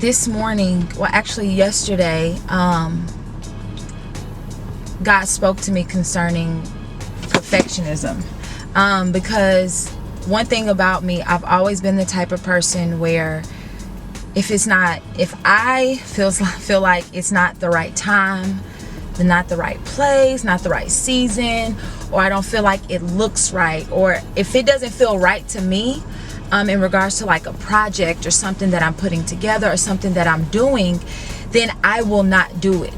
this morning, well, actually yesterday, God spoke to me concerning perfectionism. Because one thing about me, I've always been the type of person where if I feel like it's not the right time, not the right place, not the right season, or I don't feel like it looks right, or if it doesn't feel right to me, in regards to like a project or something that I'm putting together or something that I'm doing, then I will not do it.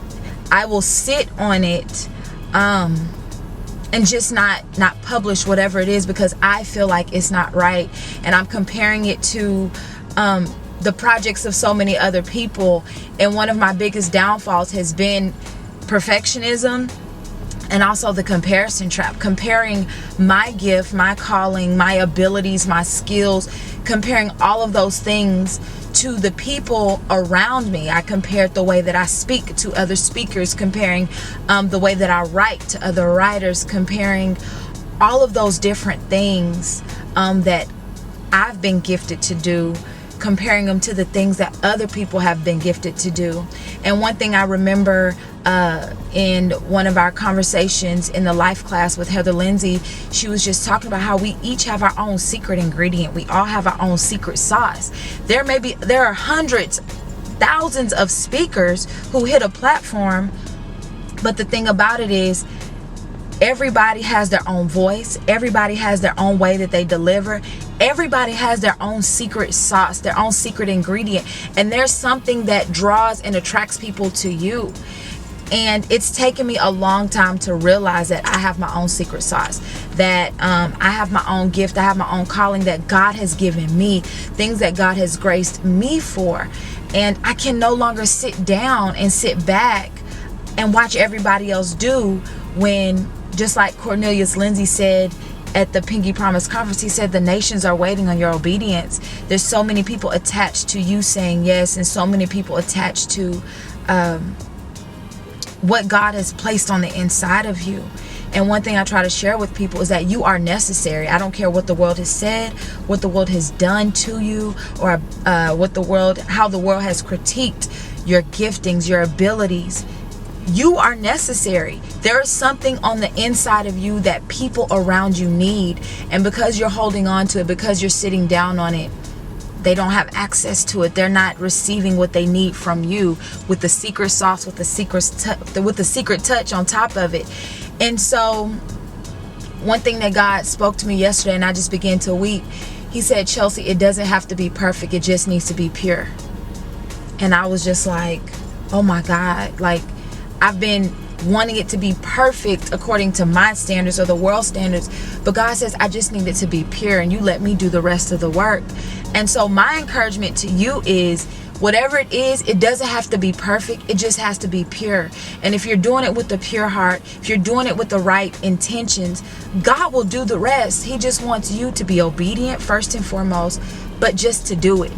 I will sit on it, and just not publish whatever it is because I feel like it's not right, and I'm comparing it to the projects of so many other people. And one of my biggest downfalls has been perfectionism, and also the comparison trap, comparing my gift, my calling, my abilities, my skills, comparing all of those things to the people around me. I compared the way that I speak to other speakers, comparing the way that I write to other writers, comparing all of those different things that I've been gifted to do, comparing them to the things that other people have been gifted to do. And one thing I remember in one of our conversations in the life class with Heather Lindsay, she was just talking about how we each have our own secret ingredient. We all have our own secret sauce. There are hundreds, thousands of speakers who hit a platform, but the thing about it is everybody has their own voice. Everybody has their own way that they deliver. Everybody has their own secret sauce, their own secret ingredient. And there's something that draws and attracts people to you. And it's taken me a long time to realize that I have my own secret sauce, that I have my own gift, I have my own calling that God has given me, things that God has graced me for. And I can no longer sit down and sit back and watch everybody else do when, just like Cornelius Lindsay said at the Pinky Promise Conference, he said the nations are waiting on your obedience. There's so many people attached to you saying yes, and so many people attached to what God has placed on the inside of you. And one thing I try to share with people is that you are necessary. I don't care what the world has said, what the world has done to you, or how the world has critiqued your giftings, your abilities. You are necessary. There is something on the inside of you that people around you need. And because you're holding on to it, because you're sitting down on it, they don't have access to it. They're not receiving what they need from you with the secret sauce, with the secret touch on top of it. And so one thing that God spoke to me yesterday, and I just began to weep, he said, Chelsea, it doesn't have to be perfect. It just needs to be pure. And I was just like, oh my God, like I've been wanting it to be perfect according to my standards or the world standards, but God says I just need it to be pure, and you let me do the rest of the work. And so my encouragement to you is, whatever it is, it doesn't have to be perfect. It just has to be pure. And if you're doing it with a pure heart, if you're doing it with the right intentions, God will do the rest. He just wants you to be obedient first and foremost, but just to do it.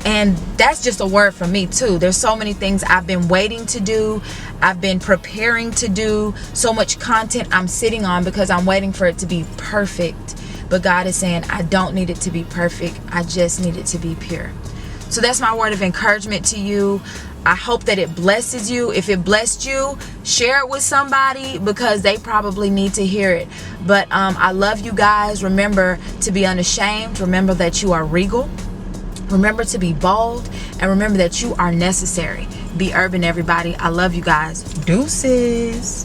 And that's just a word from me too. There's so many things I've been waiting to do. I've been preparing to do. So much content I'm sitting on because I'm waiting for it to be perfect. But God is saying, I don't need it to be perfect. I just need it to be pure. So that's my word of encouragement to you. I hope that it blesses you. If it blessed you, share it with somebody because they probably need to hear it. But I love you guys. Remember to be unashamed. Remember that you are regal. Remember to be bold, and remember that you are necessary. Be urban, everybody. I love you guys. Deuces.